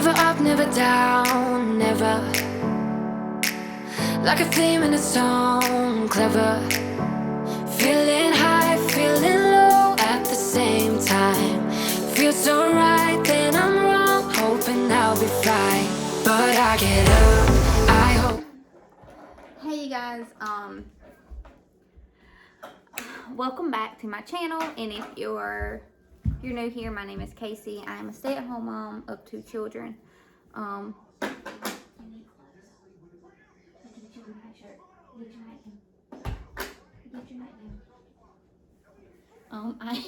Never up, never down, never. Like a theme in a song, clever. Feeling high, feeling low at the same time. Feels so right, then I'm wrong. Hoping I'll be fine, but I get up, I hope. Hey you guys, welcome back to my channel. And if you're new here, my name is Kasey. I am a stay-at-home mom of 2 children. I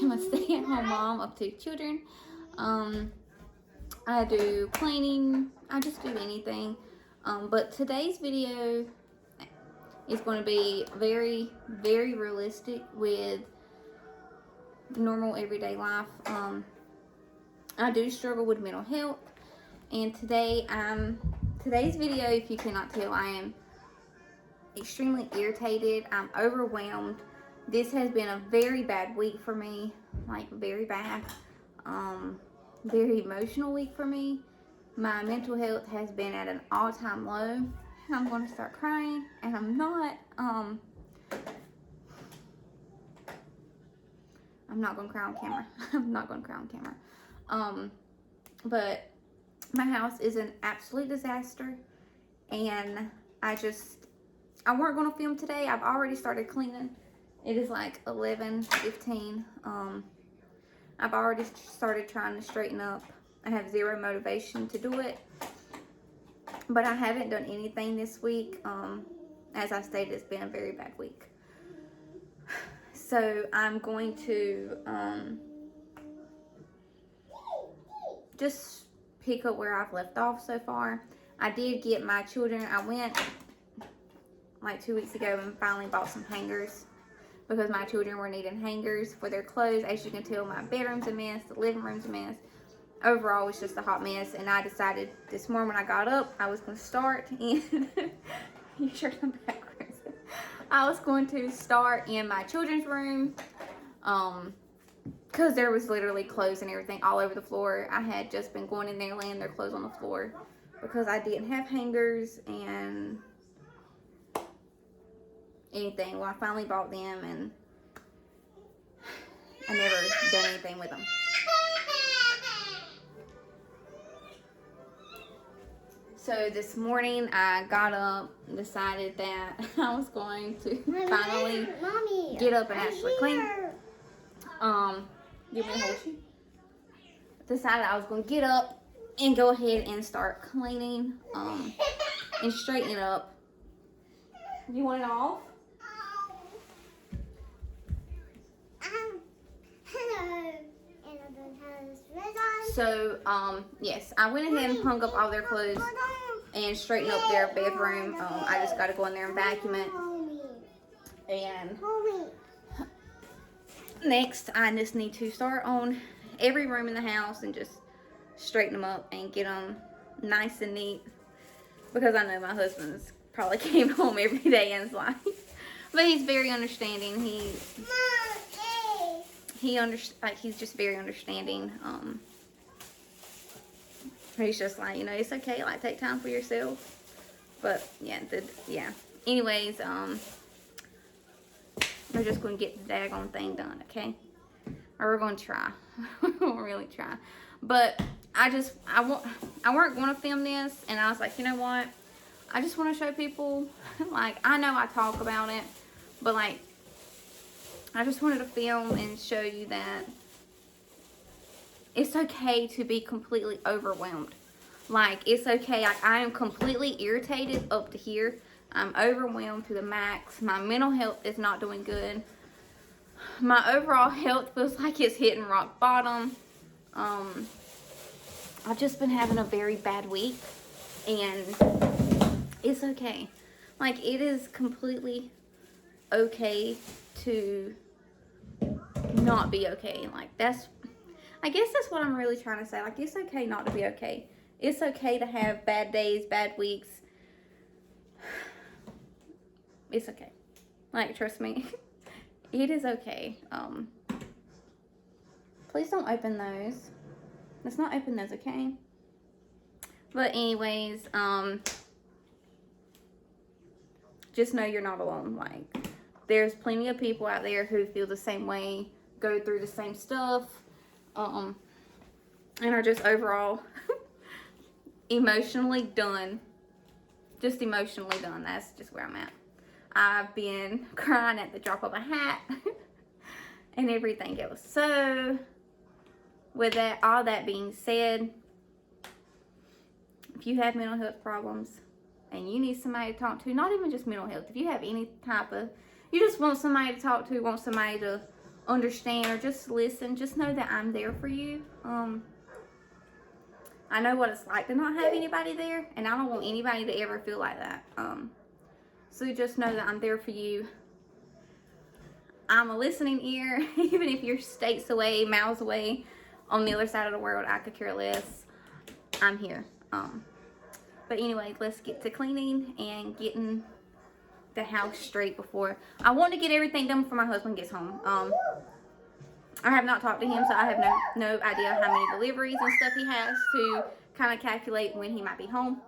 am a stay-at-home mom of 2 children. I do cleaning, I just do anything. But today's video is going to be very, very realistic with normal everyday life. I do struggle with mental health, and today's video, if you cannot tell, I am extremely irritated. I'm overwhelmed. This has been a very bad week for me, like very bad, very emotional week for me. My mental health has been at an all-time low. I'm going to start crying, and I'm not. I'm not going to cry on camera. I'm not going to cry on camera. But my house is an absolute disaster, and I weren't going to film today. I've already started cleaning. It is like 11:15. I've already started trying to straighten up. I have zero motivation to do it, but I haven't done anything this week. As I stated, it's been a very bad week. So I'm going to just pick up where I've left off so far. I did get my children. I went like 2 weeks ago and finally bought some hangers because my children were needing hangers for their clothes. As you can tell, my bedroom's a mess, the living room's a mess. Overall, it's just a hot mess, and I decided this morning when I got up, I was going to start in, you sure I'm backwards. I was going to start in my children's room, because there was literally clothes and everything all over the floor. I had just been going in there laying their clothes on the floor because I didn't have hangers and anything. Well, I finally bought them, and I never done anything with them. So this morning I got up and decided that I was going to finally get up and actually clean. Give me a hold sheet. Decided I was going to get up and go ahead and start cleaning and straighten it up. You want it off? So, yes, I went ahead and hung up all their clothes and straightened up their bedroom. I just got to go in there and vacuum it. And next, I just need to start on every room in the house and just straighten them up and get them nice and neat. Because I know my husband's probably came home every day in his life. But he's very understanding. He's just very understanding. He's just like, you know, it's okay, like, take time for yourself. But yeah, anyways, we're just gonna get the daggone thing done, okay? Or we're gonna try. We'll really try. But I weren't gonna film this, and I was like, you know what, I just want to show people, like, I know I talk about it, but like, I just wanted to film and show you that it's okay to be completely overwhelmed. Like, it's okay. Like, I am completely irritated up to here. I'm overwhelmed to the max. My mental health is not doing good. My overall health feels like it's hitting rock bottom. I've just been having a very bad week, and it's okay. Like, it is completely okay to not be okay. Like, I guess that's what I'm really trying to say. Like, it's okay not to be okay. It's okay to have bad days, bad weeks. It's okay. Like, trust me. It is okay. Please don't open those. Let's not open those, okay? But anyways, just know you're not alone. Like, there's plenty of people out there who feel the same way, go through the same stuff, and are just overall emotionally done. Just emotionally done. That's just where I'm at. I've been crying at the drop of a hat and everything else. So, with that, all that being said, if you have mental health problems and you need somebody to talk to, not even just mental health, if you have any type of, you just want somebody to talk to, want somebody to understand or just listen, just know that I'm there for you. I know what it's like to not have anybody there, and I don't want anybody to ever feel like that. So just know that I'm there for you. I'm a listening ear, even if you're states away, miles away, on the other side of the world. I could care less. I'm here. But anyway, let's get to cleaning and getting the house straight before. I want to get everything done before my husband gets home. I have not talked to him, so I have no idea how many deliveries and stuff he has to kind of calculate when he might be home.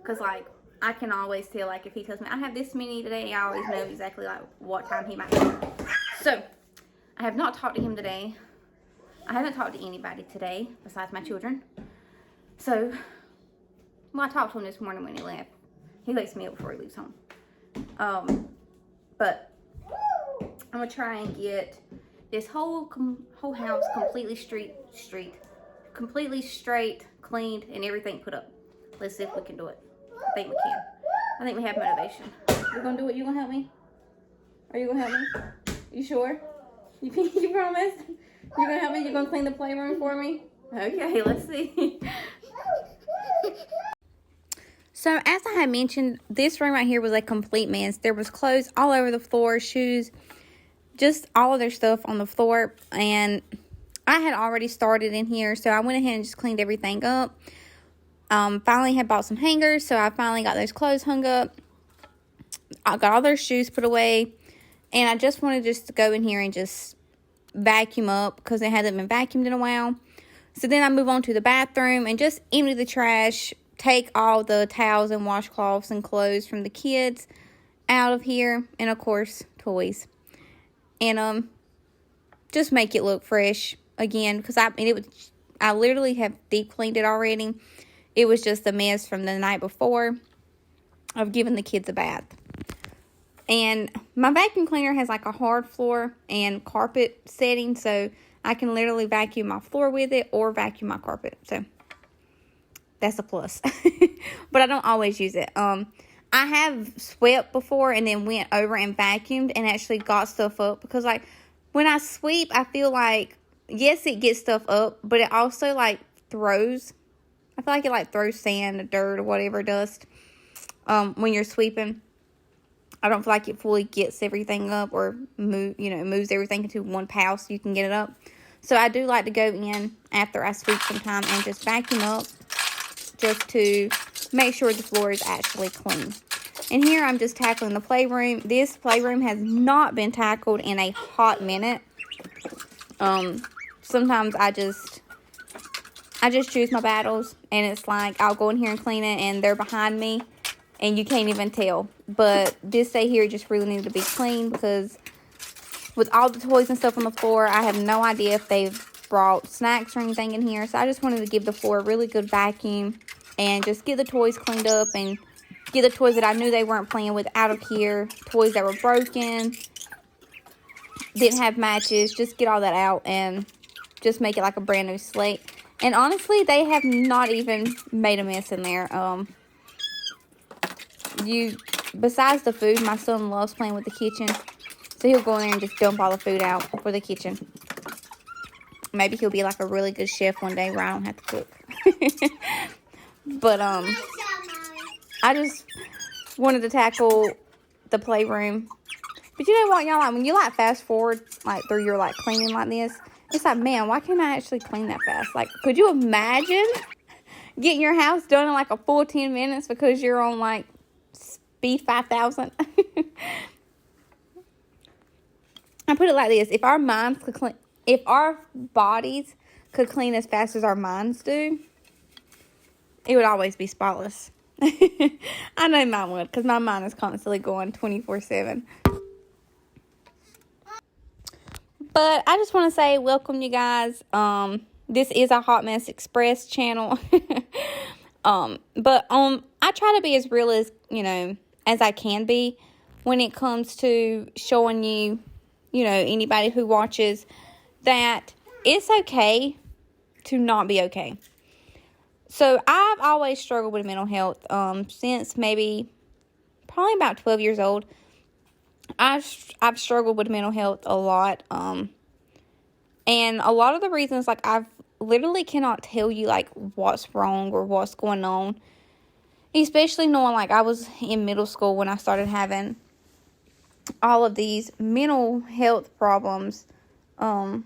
Because, like, I can always tell, like, if he tells me I have this many today, I always know exactly, like, what time he might be home. So, I have not talked to him today. I haven't talked to anybody today besides my children. So, well, I talked to him this morning when he left. He wakes me up before he leaves home. But I'm going to try and get this whole house completely completely straight, cleaned, and everything put up. Let's see if we can do it. I think we can. I think we have motivation. You're gonna do it? You gonna help me? Are you gonna help me? You sure? You promise? You're gonna help me? You're gonna clean the playroom for me? Okay, let's see. So, as I had mentioned, this room right here was a complete mess. There was clothes all over the floor, shoes, just all of their stuff on the floor. And I had already started in here, so I went ahead and just cleaned everything up. Finally had bought some hangers, so I finally got those clothes hung up. I got all their shoes put away. And I just wanted to go in here and just vacuum up because it hasn't been vacuumed in a while. So then I move on to the bathroom and just empty the trash. Take all the towels and washcloths and clothes from the kids out of here. And, of course, toys. And just make it look fresh again. Because I literally have deep cleaned it already. It was just a mess from the night before of giving the kids a bath. And my vacuum cleaner has like a hard floor and carpet setting. So I can literally vacuum my floor with it or vacuum my carpet. So that's a plus. But I don't always use it. I have swept before and then went over and vacuumed and actually got stuff up. Because like when I sweep, I feel like, yes, it gets stuff up. But it also like throws. I feel like it like throws sand or dirt or whatever, dust, when you're sweeping. I don't feel like it fully gets everything up or moves everything into one pile so you can get it up. So I do like to go in after I sweep sometime and just vacuum up just to make sure the floor is actually clean. And here I'm just tackling the playroom. This playroom has not been tackled in a hot minute. Sometimes I just choose my battles, and it's like I'll go in here and clean it, and they're behind me, and you can't even tell. But this day here just really needed to be clean because with all the toys and stuff on the floor, I have no idea if they've brought snacks or anything in here. So I just wanted to give the floor a really good vacuum and just get the toys cleaned up and get the toys that I knew they weren't playing with out of here. Toys that were broken, didn't have matches, just get all that out and just make it like a brand new slate. And honestly, they have not even made a mess in there. Besides the food, my son loves playing with the kitchen. So he'll go in there and just dump all the food out for the kitchen. Maybe he'll be like a really good chef one day where I don't have to cook. But, I just wanted to tackle the playroom. But you know what, y'all? Like, when you, like, fast forward, like, through your, like, cleaning like this, it's like, man, why can't I actually clean that fast? Like, could you imagine getting your house done in, like, a full 10 minutes because you're on, like, speed 5,000? I put it like this. If our bodies could clean as fast as our minds do, it would always be spotless. I know mine would, because my mind is constantly going 24/7. But I just want to say welcome, you guys. This is a Hot Mess Express channel. But I try to be as real as, as I can be when it comes to showing you, anybody who watches, that it's okay to not be okay. So I've always struggled with mental health since probably about 12 years old. I've struggled with mental health a lot. And a lot of the reasons, like, I've literally cannot tell you, like, what's wrong or what's going on. Especially knowing, like, I was in middle school when I started having all of these mental health problems. And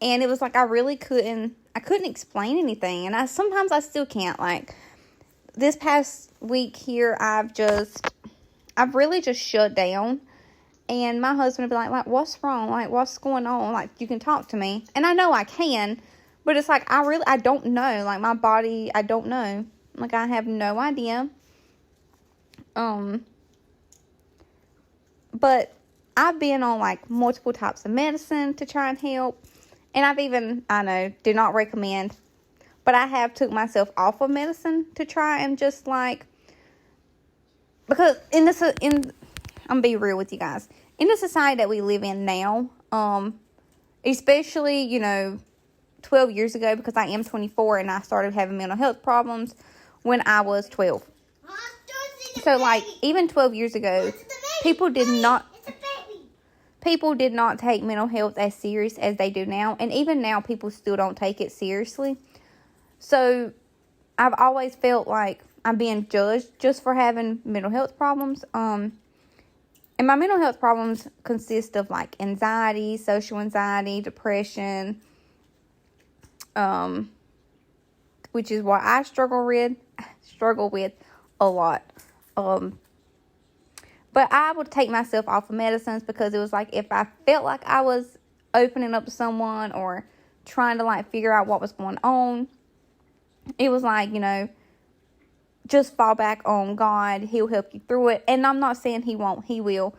it was like I couldn't explain anything. And sometimes I still can't. Like, this past week here, I've really just shut down. And my husband would be like, what's wrong? Like, what's going on? Like, you can talk to me. And I know I can, but it's like, I don't know. Like, my body, I don't know. Like, I have no idea. But I've been on, like, multiple types of medicine to try and help. And do not recommend. But I have took myself off of medicine to try and just, like, because I'm going to be real with you guys. In the society that we live in now, especially, 12 years ago, because I am 24 and I started having mental health problems when I was 12. So, like, even 12 years ago, people did not take mental health as serious as they do now. And even now, people still don't take it seriously. So, I've always felt like I'm being judged just for having mental health problems. And my mental health problems consist of, like, anxiety, social anxiety, depression, which is what I struggle with a lot. But I would take myself off of medicines because it was like if I felt like I was opening up to someone or trying to, like, figure out what was going on, it was like, just fall back on God. He'll help you through it. And I'm not saying He won't. He will.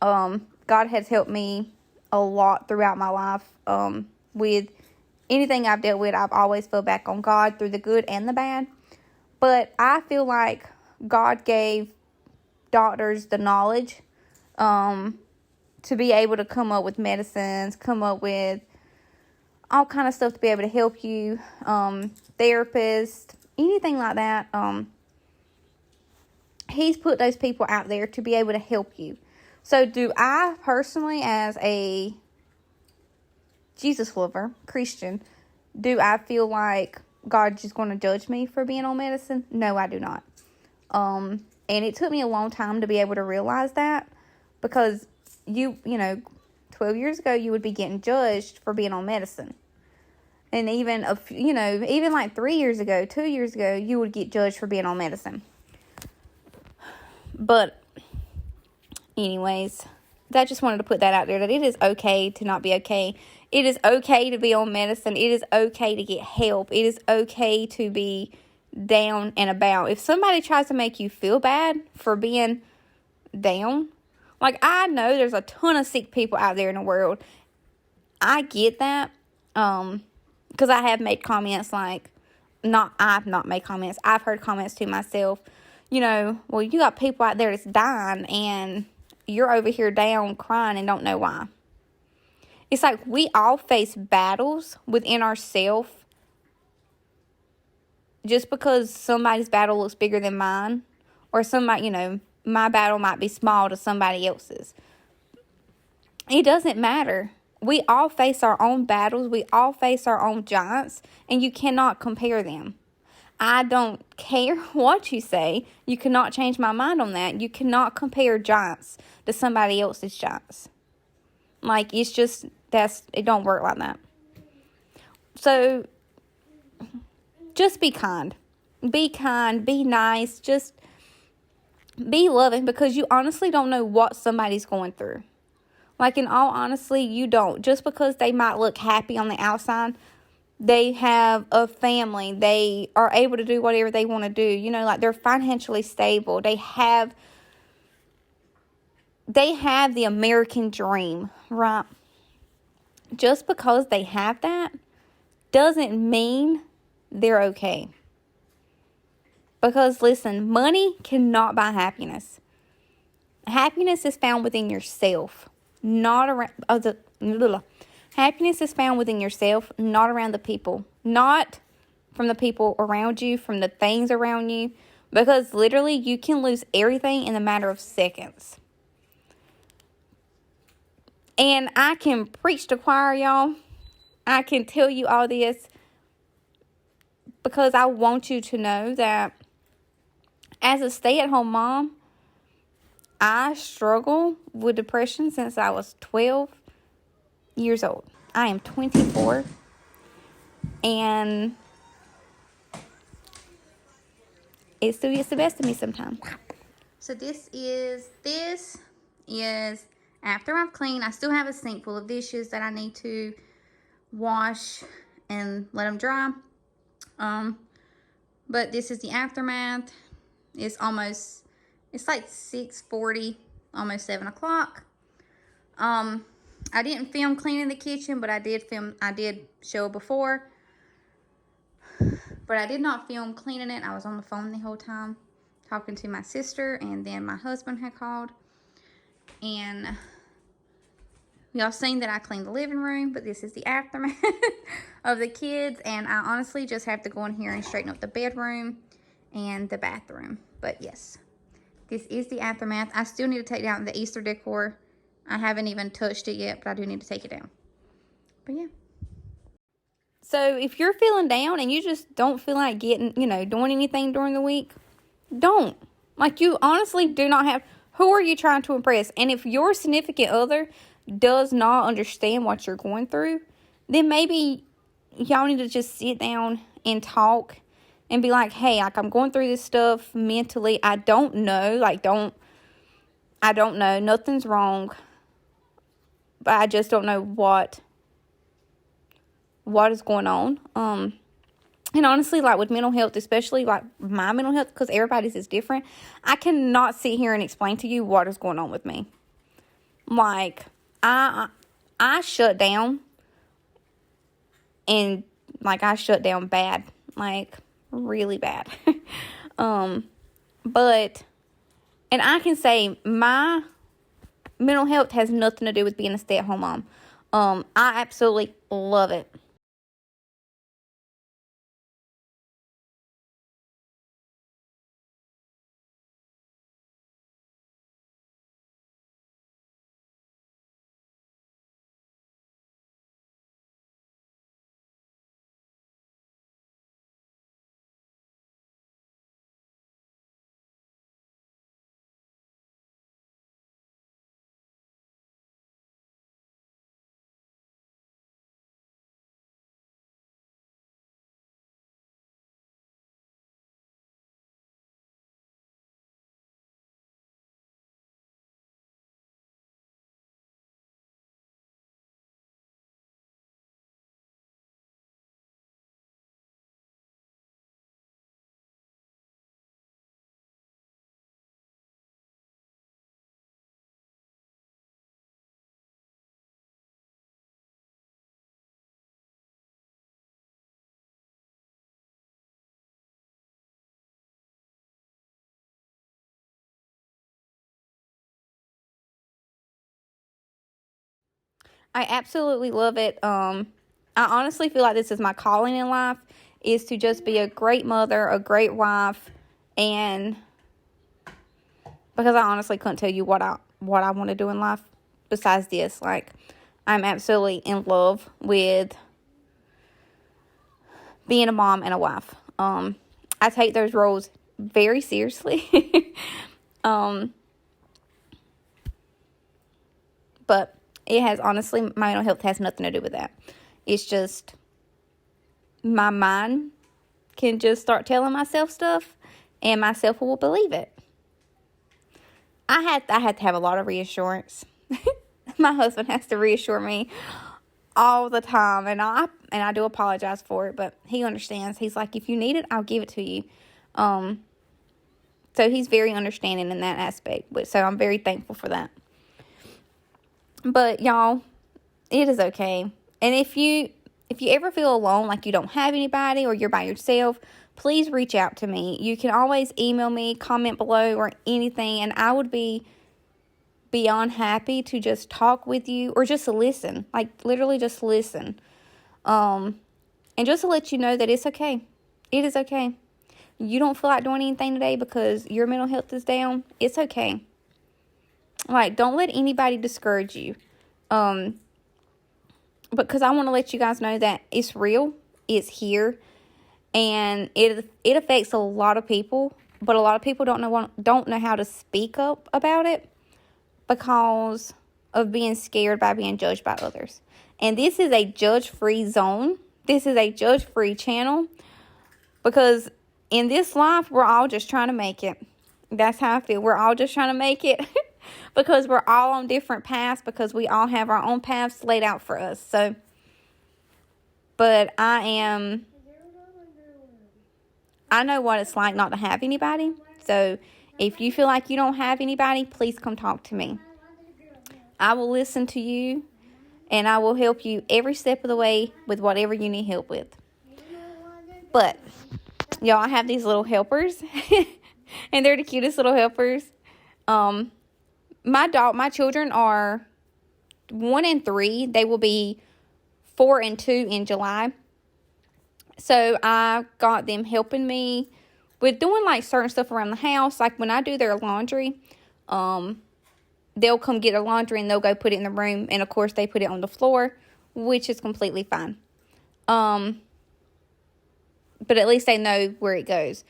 God has helped me a lot throughout my life. With anything I've dealt with, I've always fell back on God through the good and the bad. But I feel like God gave doctors the knowledge to be able to come up with medicines, come up with all kind of stuff to be able to help you, therapists, anything like that. He's put those people out there to be able to help you. So do I personally, as a Jesus lover, Christian, do I feel like God's just going to judge me for being on medicine? No, I do not. And it took me a long time to be able to realize that, because 12 years ago, you would be getting judged for being on medicine. And even like 3 years ago, 2 years ago, you would get judged for being on medicine. But anyways, I just wanted to put that out there, that it is okay to not be okay. It is okay to be on medicine. It is okay to get help. It is okay to be down and about. If somebody tries to make you feel bad for being down, like, I know there's a ton of sick people out there in the world. I get that. Because I have made comments, like, I've not made comments. I've heard comments to myself, well, you got people out there that's dying and you're over here down crying and don't know why. It's like we all face battles within ourselves. Just because somebody's battle looks bigger than mine, or somebody, my battle might be small to somebody else's. It doesn't matter. We all face our own battles. We all face our own giants, and you cannot compare them. I don't care what you say. You cannot change my mind on that. You cannot compare giants to somebody else's giants. Like, it's just, it don't work like that. So, just be kind. Be kind. Be nice. Just be loving, because you honestly don't know what somebody's going through. Like, in all honesty, you don't. Just because they might look happy on the outside, They have a family. They are able to do whatever they want to do. You know, like they're financially stable. They have the American dream, right? Just because they have that doesn't mean they're okay. Because listen, money cannot buy happiness. Happiness is found within yourself, not around happiness is found within yourself, not around the people, not from the people around you, from the things around you, because literally you can lose everything in a matter of seconds. And I can preach to choir, y'all. I can tell you all this because I want you to know that as a stay-at-home mom, I struggle with depression since I was 12 years old. I am 24, and it still gets the best of me sometimes. So this is after I've cleaned. I still have a sink full of dishes that I need to wash and let them dry. But this is the aftermath. It's like 6:40, almost 7 o'clock. I didn't film cleaning the kitchen, but I did show before. But I did not film cleaning it. I was on the phone the whole time talking to my sister, and then my husband had called. And y'all seen that I cleaned the living room, but this is the aftermath of the kids. And I honestly just have to go in here and straighten up the bedroom and the bathroom. But yes, this is the aftermath. I still need to take down the Easter decor. I haven't even touched it yet, but I do need to take it down. But yeah. So if you're feeling down and you just don't feel like doing anything during the week, don't. Like, you honestly do not have. Who are you trying to impress? And if your significant other does not understand what you're going through, then maybe y'all need to just sit down and talk and be like, hey, like, I'm going through this stuff mentally. I don't know. I don't know. Nothing's wrong. But I just don't know what is going on. And honestly, like with mental health, especially like my mental health, because everybody's is different, I cannot sit here and explain to you what is going on with me. Like, I shut down, and like I shut down bad, like really bad. But, and I can say my mental health has nothing to do with being a stay-at-home mom. I absolutely love it. I absolutely love it. I honestly feel like this is my calling in life, is to just be a great mother, a great wife, and because I honestly couldn't tell you what I want to do in life besides this. Like, I'm absolutely in love with being a mom and a wife. I take those roles very seriously. But it has, honestly, my mental health has nothing to do with that. It's just my mind can just start telling myself stuff, and myself will believe it. I had to have a lot of reassurance. My husband has to reassure me all the time, and I do apologize for it, but he understands. He's like, if you need it, I'll give it to you. So he's very understanding in that aspect, so I'm very thankful for that. But y'all, it is okay. And if you ever feel alone, like you don't have anybody or you're by yourself, please reach out to me. You can always email me, comment below, or anything, and I would be beyond happy to just talk with you or just listen. Like, literally just listen. And just to let you know that it's okay. It is okay. You don't feel like doing anything today because your mental health is down. It's okay. Like, don't let anybody discourage you. Because I want to let you guys know that it's real. It's here. And it affects a lot of people. But a lot of people don't know how to speak up about it because of being scared by being judged by others. And this is a judge-free zone. This is a judge-free channel. Because in this life, we're all just trying to make it. That's how I feel. We're all just trying to make it. Because we're all on different paths. Because we all have our own paths laid out for us. So, but I know what it's like not to have anybody. So, if you feel like you don't have anybody, please come talk to me. I will listen to you. And I will help you every step of the way with whatever you need help with. But, y'all, I have these little helpers. And they're the cutest little helpers. My children are 1 and 3. They will be 4 and 2 in July. So I got them helping me with doing like certain stuff around the house. Like when I do their laundry, they'll come get their laundry and they'll go put it in the room. And of course they put it on the floor, which is completely fine. But at least they know where it goes.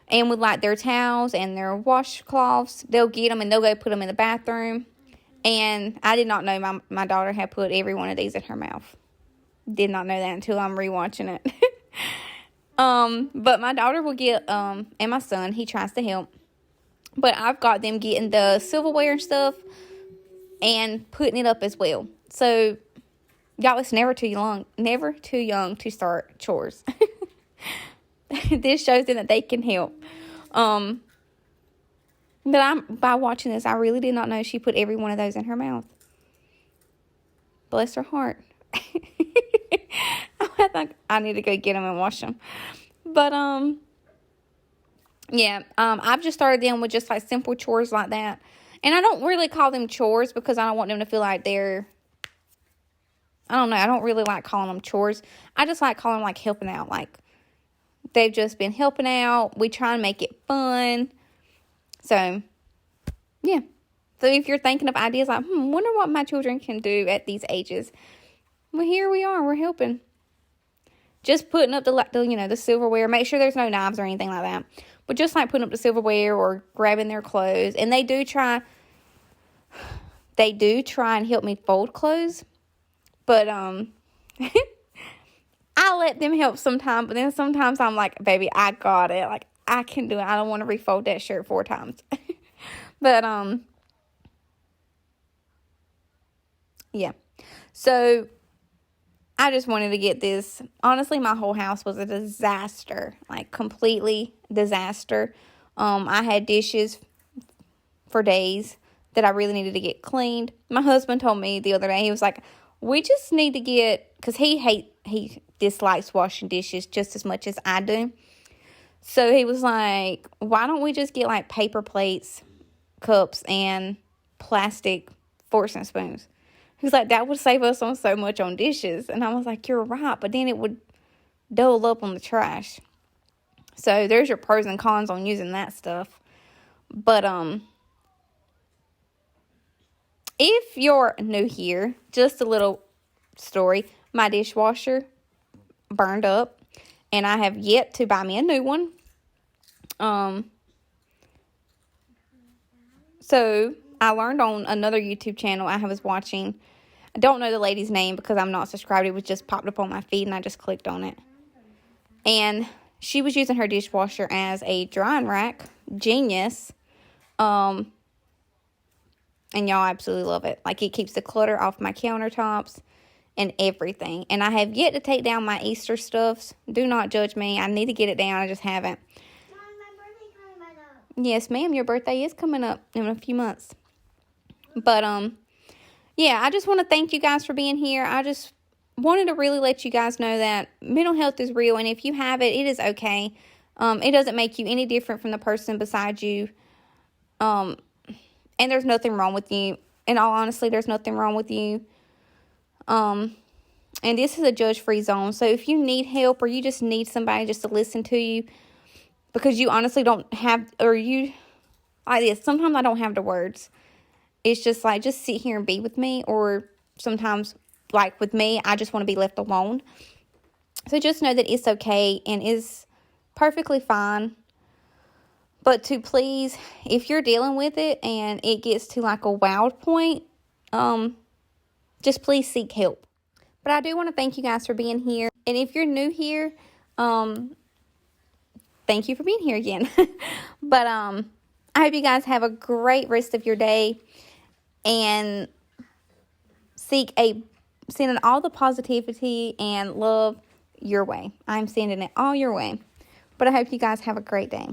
And with like their towels and their washcloths, they'll get them and they'll go put them in the bathroom. And I did not know my daughter had put every one of these in her mouth. Did not know that until I'm rewatching it. But my daughter will get, and my son, he tries to help. But I've got them getting the silverware and stuff and putting it up as well. So, y'all, it's never too young to start chores. This shows them that they can help. But by watching this, I really did not know she put every one of those in her mouth. Bless her heart. I think I need to go get them and wash them. But, yeah, I've just started them with just like simple chores like that. And I don't really call them chores because I don't want them to feel like they're, I don't know, I don't really like calling them chores. I just like calling them like helping out. Like, they've just been helping out. We try and make it fun. So, yeah. So, if you're thinking of ideas like, wonder what my children can do at these ages. Well, here we are. We're helping. Just putting up the silverware. Make sure there's no knives or anything like that. But just like putting up the silverware or grabbing their clothes. And they do try and help me fold clothes. But, I let them help sometimes, but then sometimes I'm like, baby, I got it. Like, I can do it. I don't want to refold that shirt 4 times. But, yeah. So, I just wanted to get this. Honestly, my whole house was a disaster. Like, completely disaster. I had dishes for days that I really needed to get cleaned. My husband told me the other day, he was like, we just need to get, because he dislikes washing dishes just as much as I do. So he was like, why don't we just get like paper plates, cups, and plastic forks and spoons? He was like, that would save us on so much on dishes. And I was like, you're right, but then it would double up on the trash. So there's your pros and cons on using that stuff. But if you're new here, just a little story. My dishwasher burned up, and I have yet to buy me a new one. So I learned on another YouTube channel I was watching. I don't know the lady's name because I'm not subscribed. It was just popped up on my feed, and I just clicked on it. And she was using her dishwasher as a drying rack. Genius. And y'all, absolutely love it. Like, it keeps the clutter off my countertops. and everything. And I have yet to take down my Easter stuffs. Do not judge me. I need to get it down. I just haven't. Mom, my birthday's coming up. Yes, ma'am. Your birthday is coming up in a few months. But, yeah, I just want to thank you guys for being here. I just wanted to really let you guys know that mental health is real. And if you have it, it is okay. It doesn't make you any different from the person beside you. And there's nothing wrong with you. In all honesty, there's nothing wrong with you. And this is a judge-free zone. So if you need help or you just need somebody just to listen to you because you honestly don't have, or you, like this, sometimes I don't have the words. It's just like, just sit here and be with me. Or sometimes, like with me, I just want to be left alone. So just know that it's okay and it's perfectly fine. But to please, if you're dealing with it and it gets to like a wild point, just please seek help. But I do want to thank you guys for being here. And if you're new here, thank you for being here again. But I hope you guys have a great rest of your day. And sending all the positivity and love your way. I'm sending it all your way. But I hope you guys have a great day.